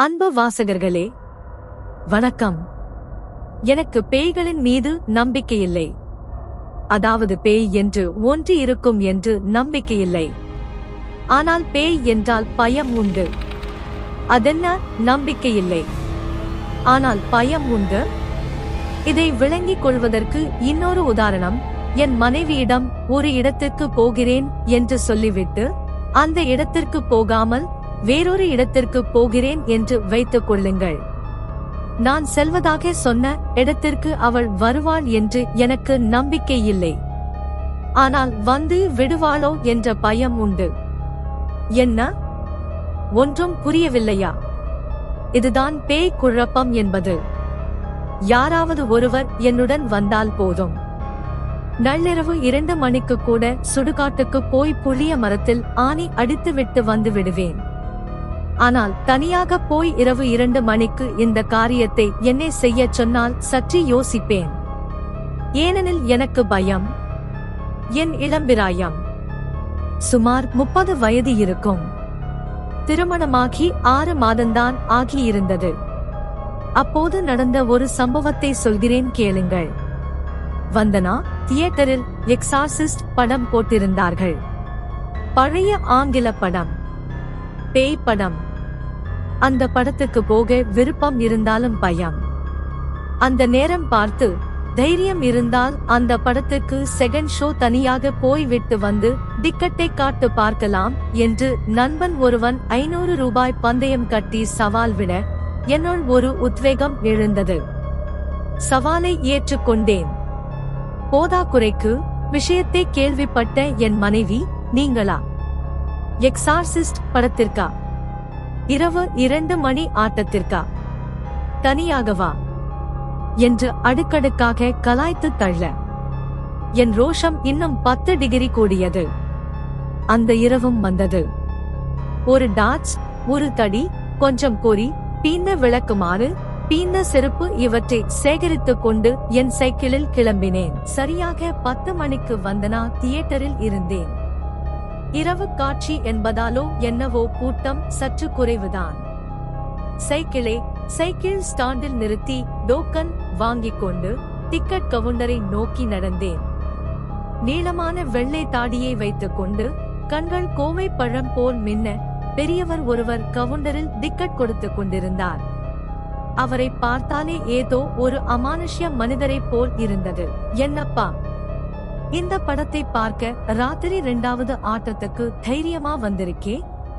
அன்பு வாசகர்களே, வணக்கம். எனக்கு பேய்களின் மீது நம்பிக்கையில்லை. அதாவது பேய் என்று ஒன்று இருக்கும் என்று நம்பிக்கையில்லை. ஆனால் பேய் என்றால் பயம் உண்டு. அதென்ன நம்பிக்கையில்லை, ஆனால் பயம் உண்டு. இதை விளங்கிக் கொள்வதற்கு இன்னொரு உதாரணம். என் மனைவியிடம் ஒரு இடத்திற்கு போகிறேன் என்று சொல்லிவிட்டு அந்த இடத்திற்கு போகாமல் வேறொரு இடத்திற்கு போகிறேன் என்று வைத்துக் கொள்ளுங்கள். நான் செல்வதாக சொன்ன இடத்திற்கு அவள் வருவாள் என்று எனக்கு நம்பிக்கை இல்லை. ஆனால் வந்து விடுவாளோ என்ற பயம் உண்டு. என்ன? ஒன்றும் புரியவில்லையா? இதுதான் பேய் குழப்பம் என்பது. யாராவது ஒருவர் என்னுடன் வந்தால் போதும். நள்ளிரவு 2 மணிக்கு கூட சுடுகாட்டுக்கு போய் புளிய மரத்தில் ஆணி அடித்துவிட்டு வந்து விடுவேன். ஆனால் தனியாக போய் இரவு 2 மணிக்கு இந்த காரியத்தை என்னை செய்யச் சொன்னால் சற்று யோசிப்பேன். ஏனெனில் எனக்கு பயம். என் இளம்பிராயம். சுமார் 30 வயது இருக்கும். திருமணமாகி 6 மாதம்தான் ஆகியிருந்தது. அப்போது நடந்த ஒரு சம்பவத்தை சொல்கிறேன், கேளுங்கள். வந்தனா தியேட்டரில் எக்ஸார்சிஸ்ட் படம் போட்டிருந்தார்கள். பழைய ஆங்கில படம், பேய் படம். அந்த படத்துக்கு போக விருப்பம் இருந்தாலும் பயம். அந்த நேரம் பார்த்து தைரியம் இருந்தால் அந்த படத்துக்கு செகண்ட் ஷோ தனியாக போய் விட்டு வந்து டிக்கெட்டை காட்டு பார்க்கலாம் என்று நண்பன் ஒருவன் 500 ரூபாய் பந்தயம் கட்டி சவால் விட என்னுள் ஒரு உத்வேகம் எழுந்தது. சவாலை ஏற்றுக்கொண்டேன். போதாக்குறைக்கு விஷயத்தை கேள்விப்பட்ட என் மனைவி, நீங்களா எக்ஸார்சிஸ்ட் படத்திற்கா? இரவு 2 மணி ஆட்டத்திற்கா? தனியாகவா என்று அடுக்கடுக்காக கலாய்த்து தள்ள என் ரோஷம் இன்னும் 10 டிகிரி கூடியது. அந்த இரவும் வந்தது. ஒரு டார்ச், ஒரு தடி, கொஞ்சம் பொறி, பீந்த விளக்குமாறு, பீந்த செருப்பு இவற்றை சேகரித்துக் கொண்டு என் சைக்கிளில் கிளம்பினேன். சரியாக 10 மணிக்கு வந்தனா தியேட்டரில் இருந்தேன். இரவு காட்சி என்பதாலோ என்னவோ கூட்டம் சற்று குறைவுதான். சைக்கிள் ஸ்டாண்டில் நிறுத்தி டோக்கன் வாங்கிக் கொண்டு டிக்கெட் கவுண்டரை நோக்கி நடந்தேன். நீளமான வெள்ளை தாடியை வைத்துக் கொண்டு கண்கள் கோவை பழம் போல் மின்ன பெரியவர் ஒருவர் கவுண்டரில் டிக்கெட் கொடுத்துக் கொண்டிருந்தார். அவரை பார்த்தாலே ஏதோ ஒரு அமானுஷ்ய மனிதரை போல் இருந்தது. என்னப்பா, இந்த படத்தை பார்க்க ராத்திரி 2வது ஆட்டத்துக்கு தைரியமா வந்திருக்கே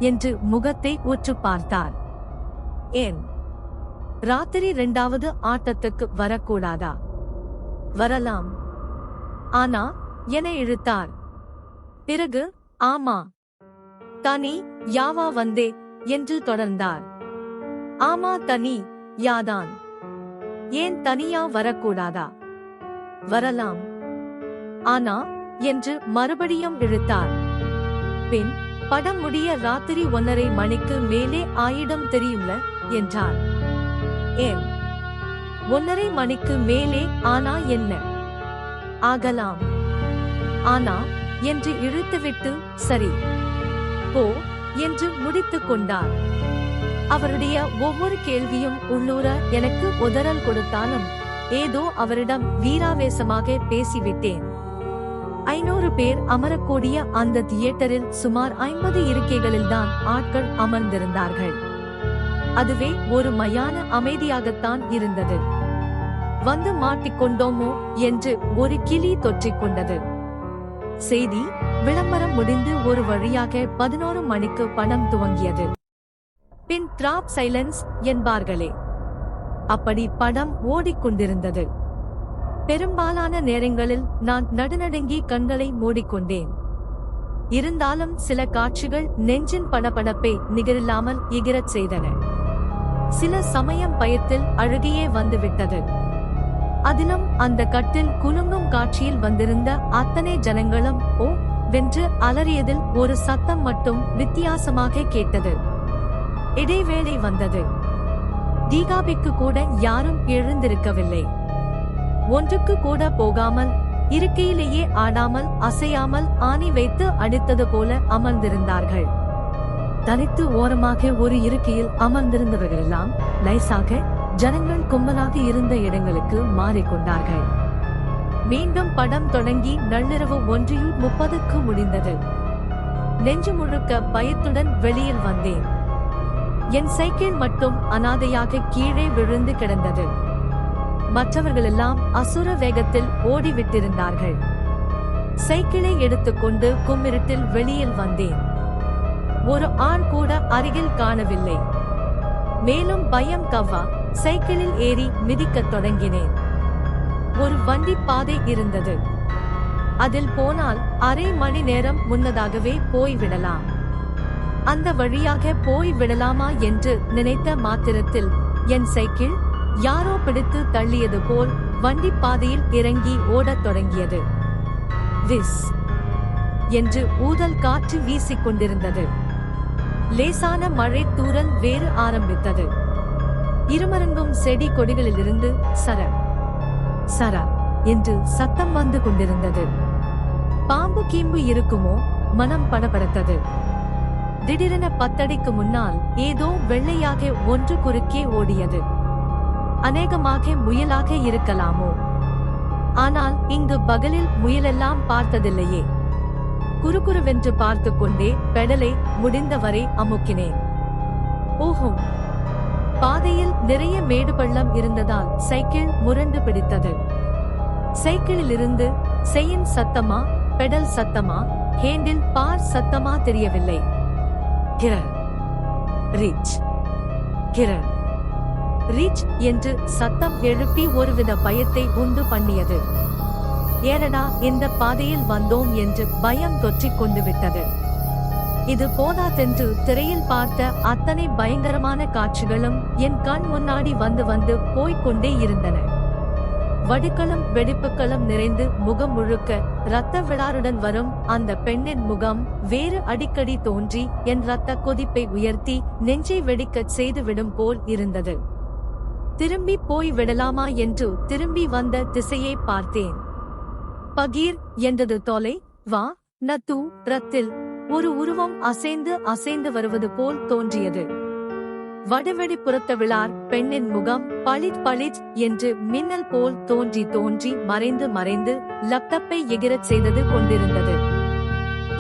என்று முகத்தை உற்று பார்த்தார். ஏன் ராத்திரி 2வது ஆட்டத்துக்கு வரக்கூடாதா? வரலாம். ஆனா என இழுத்தார். பிறகு ஆமா, தனி யாவா வந்தே என்று தொடர்ந்தார். ஆமா, தனி யாதான். ஏன் தனியா வரக்கூடாதா? வரலாம். ஆனா என்று மறுபடியும் இழுத்தார். பின் படம் முடிய ராத்திரி 1:30 மணிக்கு மேலே ஆயிடம் தெரியும்ல என்றார். ஏன் 1:30 மணிக்கு மேலே ஆனா என்ன? ஆகலாம். ஆனா என்று இழுத்துவிட்டு சரி போ என்று முடித்துக் கொண்டார். அவருடைய ஒவ்வொரு கேள்வியும் உள்ளூர எனக்கு உதறல் கொடுத்தாலும் ஏதோ அவரிடம் வீராவேசமாக பேசிவிட்டேன். 500 பேர் அமரக்கூடிய அந்த தியேட்டரில் சுமார் 50 இருக்கைகளில்தான் ஆட்கள் அமர்ந்திருந்தார்கள். அதுவே ஒரு மயான அமைதியாகத்தான் இருந்தது. வந்து மாட்டிக்கொண்டோமோ என்று ஒரு கிளி தொற்றிக் கொண்டது. செய்தி விளம்பரம் முடிந்து ஒரு வழியாக 11 மணிக்கு படம் துவங்கியது. பின் டிராப் சைலன்ஸ் என்பார்களே, அப்படி படம் ஓடிக்கொண்டிருந்தது. பெரும்பாலான நேரங்களில் நான் நடுநடுங்கி கண்களை மூடிக்கொண்டேன். இருந்தாலும் சில காட்சிகள் நெஞ்சின் படபடப்பை நிகரில்லாமல் எகிரச் செய்தன. சில சமயம் பயத்தில் அழுகையே வந்துவிட்டது. அதிலும் அந்த கட்டில் குலுங்கும் காட்சியில் வந்திருந்த அத்தனை ஜனங்களும் ஓ வென்று அலறியதில் ஒரு சத்தம் மட்டும் வித்தியாசமாக கேட்டது. இடைவேளை வந்தது. தீகாபிக்கு கூட யாரும் எழுந்திருக்கவில்லை. ஒன்றுக்கு கூட போகாமல் இருக்கையிலேயே ஆடாமல் அசையாமல் ஆணி வைத்து அடித்தது போல அமர்ந்திருந்தார்கள். தனித்து ஓரமாக ஒரு இருக்கையில் அமர்ந்திருந்தவர்களெல்லாம் லைசாக ஜனங்கள் கும்பலாக இருந்த இடங்களுக்கு மாறிக்கொண்டார்கள். மீண்டும் படம் தொடங்கி நள்ளிரவு 1:30 முடிந்தது. நெஞ்சு முழுக்க பயத்துடன் வெளியில் வந்தேன். என் சைக்கிள் மட்டும் அனாதையாக கீழே விழுந்து கிடந்தது. மற்றவர்களெல்லாம் அசுர வேகத்தில் ஓடிவிட்டிருந்தார்கள். சைக்கிளை எடுத்துக்கொண்டு கும்மிருட்டில் வெளியில் வந்தேன். ஒரு ஆள் கூட அருகில் காணவில்லை. மேலும் பயம் கவ்வா சைக்கிளில் ஏறி மிதிக்கத் தொடங்கினேன். ஒரு வண்டி பாதை இருந்தது. அதில் போனால் அரை மணி நேரம் முன்னதாகவே போய்விடலாம். அந்த வழியாக போய் விடலாமா என்று நினைத்த மாத்திரத்தில் என் சைக்கிள் யாரோ பிடித்து தள்ளியது போல் வண்டி பாதையில் இறங்கி ஓடத் தொடங்கியது. விஸ் என்று ஊதல் காற்று வீசிக்கொண்டிருந்தது. லேசான மழை தூறல் வேறு ஆரம்பித்தது. இருமருங்கும் செடி கொடிகளிலிருந்து சர சர என்று சத்தம் வந்து கொண்டிருந்தது. பாம்பு கீம்பு இருக்குமோ மனம் படபடத்தது. திடீரென 10 அடிக்கு முன்னால் ஏதோ வெள்ளையாக ஒன்று குறுக்கே ஓடியது. அநேகமாக முயலாக இருக்கலாமோ? ஆனால் இங்கு பகலில் முயலெல்லாம் பார்த்ததில்லையே. குறுகுறுவென்று பார்த்து கொண்டே பெடலை முடிந்தவரை அமுக்கினேன். ஓஹும்! பாதையில் நிறைய மேடு பள்ளம் இருந்ததால் சைக்கிள் முரண்டு பிடித்தது. சைக்கிளிலிருந்து செயின் சத்தமா, பெடல் சத்தமா, ஹேண்டில் பார் சத்தமா தெரியவில்லை. கிரண் ரீச் கிரண் ரீச் என்று சத்தம் எழுப்பி ஒருவித பயத்தை உண்டு பண்ணியது. ஏனடா இந்த பாதையில் வந்தோம் என்று பயம் தொற்றிக் கொண்டு விட்டது. இது போதாதென்று திரையில் பார்த்த அத்தனை பயங்கரமான காட்சிகளும் என் கண் முன்னாடி வந்து வந்து போய்கொண்டே இருந்தன. வடுக்களும் வெடிப்புகளும் நிறைந்து முகம் முழுக்க இரத்த விழாருடன் வரும் அந்த பெண்ணின் முகம் வேறு அடிக்கடி தோன்றி என் இரத்த கொதிப்பை உயர்த்தி நெஞ்சை வெடிக்கச் செய்துவிடும் போல் இருந்தது. திரும்பி போய் விடலாமா என்று திரும்பி வந்த திசையை பார்த்தேன். பகீர் என்றது தொலை வா நத்து ரத்தில் ஒரு உருவம் அசைந்து அசைந்து வருவது போல் தோன்றியது. வடவெடி புறத்த விழார் பெண்ணின் முகம் பளிச் பளிச் என்று மின்னல் போல் தோன்றி தோன்றி மறைந்து மறைந்து லேப்டாப்பை எகிரச் செய்தது கொண்டிருந்தது.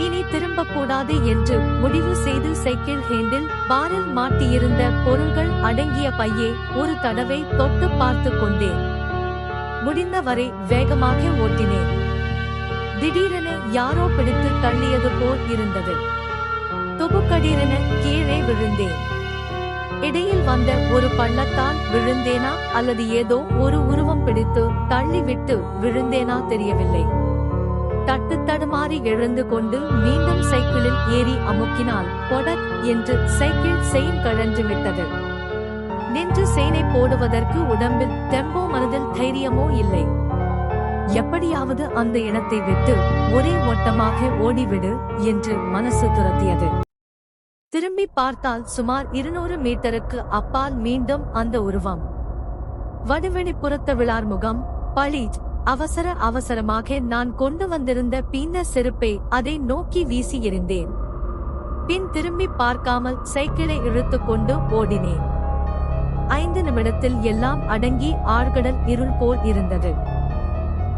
இனி திரும்பக்கூடாது என்று முடிவு செய்து சைக்கிள் ஹேண்டில் பாரில் மாட்டியிருந்த பொருள்கள் அடங்கிய பையை ஒரு தடவை தொட்டு பார்த்து கொண்டேன். முடிந்தவரை வேகமாக ஓட்டினேன். திடீரென யாரோ பிடித்து தள்ளியது போல் இருந்தது. தொகுக்கடீரென கீழே விழுந்தேன். இடையில் வந்த ஒரு பள்ளத்தால் விழுந்தேனா அல்லது ஏதோ ஒரு உருவம் பிடித்து தள்ளிவிட்டு விழுந்தேனா தெரியவில்லை. தட்டு தடுமாறி எழுந்து கொண்டு மீண்டும் சைக்கிளில் ஏறி அமுக்கினால் பொடக் என்று சைக்கிள் செயின் கழன்று விட்டது. நின்று செயினை போடுவதற்கு உடம்பில் தெம்போ மனதில் தைரியமோ இல்லை. எப்படியாவது அந்த இடத்தை விட்டு ஒரே ஓட்டமாக ஓடிவிடு என்று மனசு துரத்தியது. திரும்பி பார்த்தால் சுமார் 200 மீட்டருக்கு அப்பால் மீண்டும் அந்த உருவம். வடுவெடி புறத்த விழார் முகம் பளீஜ். அவசர அவசரமாக நான் கொண்டு வந்திருந்த பீந்த செருப்பை அதை நோக்கி வீசி எறிந்தேன். பின் திரும்பி பார்க்காமல் சைக்கிளை இழுத்துக்கொண்டு ஓடினேன். 5 நிமிடத்தில் எல்லாம் அடங்கி ஆழ்கடல் இருள் போல் இருந்தது.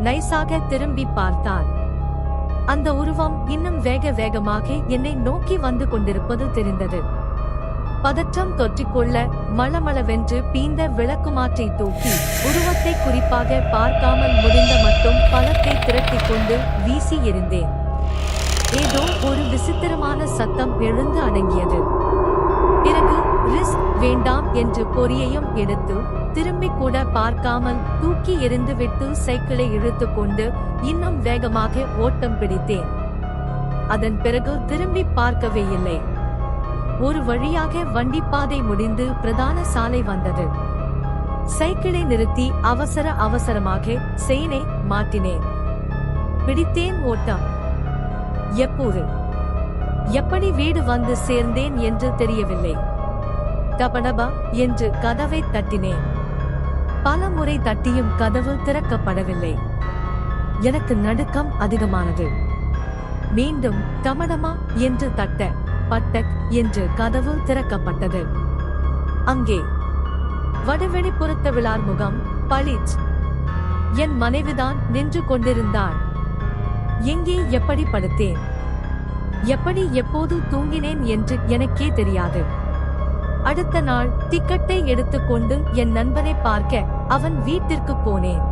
நைசாக திரும்பி பார்த்தால் அந்த உருவம் இன்னும் வேக வேகமாக என்னை நோக்கி வந்து கொண்டிருப்பது தெரிந்தது. பதற்றம் தொற்றிக்கொள்ள மளமளவென்று பீந்த விளக்குமாற்றை தூக்கி உருவத்தை குறிப்பாக பார்க்காமல் முடிந்த மட்டும் பழத்தை திரட்டிக் கொண்டு வீசி எறிந்தேன். ஏதோ ஒரு விசித்திரமான சத்தம் எழுந்து அடங்கியது. பிறகு ரிஸ்க் வேண்டாம் என்று பொரியையும் எடுத்து திரும்பி கூட பார்க்காமல் தூக்கி எறிந்துவிட்டு சைக்கிளை இழுத்துக்கொண்டு இன்னும் வேகமாக ஓட்டம் பிடித்தேன். அதன் பிறகு திரும்பி பார்க்கவே இல்லை. ஒரு வழியாக வண்டிப்பாதை முடிந்து பிரதான சாலை வந்தது. சைக்கிளை நிறுத்தி அவசர அவசரமாக செயினை மாட்டினேன். பிடித்தேன் ஓட்டம். எப்போது எப்படி வீடு வந்து சேர்ந்தேன் என்று தெரியவில்லை. டபடபா என்று கதவை தட்டினேன். பல முறை தட்டியும் கதவு திறக்கப்படவில்லை. எனக்கு நடுக்கம் அதிகமானது. மீண்டும் டமடமா என்று தட்ட பட்டக் என்று கதவு திறக்கப்பட்டது. அங்கே வடவெளிப்புறத்த விழார் முகம் பளிச். என் மனைவிதான் நின்று கொண்டிருந்தாள். எங்கே எப்படி படுத்தேன், எப்படி எப்போது தூங்கினேன் என்று எனக்கே தெரியாது. அடுத்த நாள் டிக்கெட்டை எடுத்துக்கொண்டு என் நண்பனை பார்க்க அவன் வீட்டிற்கு போனேன்.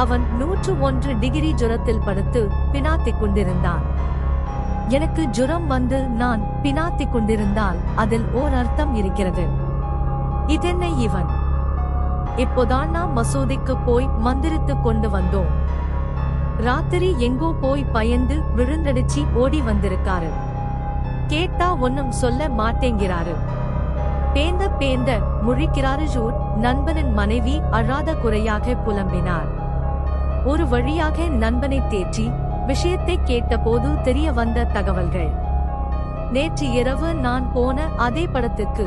அவன் 101 டிகிரி ஜுரத்தில் படுத்து பினாத்திக் கொண்டிருந்தான். எனக்கு ஜுரம் வந்து நான் பினாத்திக் கொண்டிருந்தால் அதில் ஓர் அர்த்தம் இருக்கிறது. இதென்ன இவன்? இப்போதான் நாம் மசூதிக்கு போய் மந்திரித்துக் கொண்டு வந்தோம். ராத்திரி எங்கோ போய் பயந்து விழுந்தடிச்சி ஓடி வந்திருக்காரு. கேட்டா ஒன்னும் சொல்ல மாட்டேங்கிறாரு. பேந்த பேந்த முழிக்கிறாரு. ஜூட் நண்பனின் மனைவி அழாத குறையாக புலம்பினார். ஒரு வழியாக நண்பனை தேற்றி விஷயத்தை கேட்டபோது தெரிய வந்த தகவல்கள். நேற்று இரவு நான் போன அதே படத்துக்கு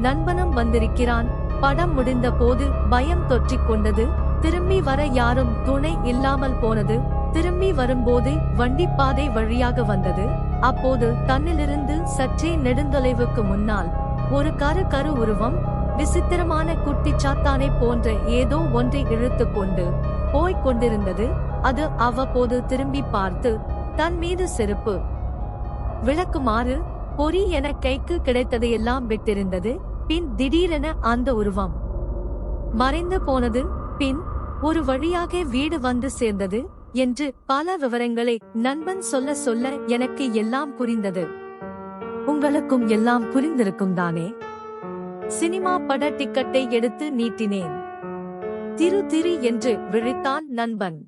நண்பனும் வந்திருக்கிறான். படம் முடிந்த போது பயம் தொற்றிக் கொண்டது. திரும்பி வர யாரும் துணை இல்லாமல் போனது. திரும்பி வரும்போது வண்டி பாதை வழியாக வந்தது. அப்போது தன்னிலிருந்து சற்றே நெடுந்தொலைவுக்கு முன்னால் ஒரு கரு உருவம் விசித்திரமான குட்டி சாத்தானை போன்ற ஏதோ ஒன்றை இழுத்து கொண்டு போய்க் கொண்டிருந்தது. அது அவ்வப்போது திரும்பி பார்த்து தன் மீது செருப்பு விளக்குமாறு பொறி என கைக்கு கிடைத்ததையெல்லாம் விட்டிருந்தது. பின் திடீரென அந்த உருவம் மறைந்து போனது. பின் ஒரு வழியாக வீடு வந்து சேர்ந்தது என்று பல விவரங்களை நண்பன் சொல்ல சொல்ல எனக்கு எல்லாம் புரிந்தது. உங்களுக்கும் எல்லாம் புரிந்திருக்கும் தானே? சினிமா பட டிக்கெட்டை எடுத்து நீட்டினேன். திரு திரு என்று விழித்தான் நண்பன்.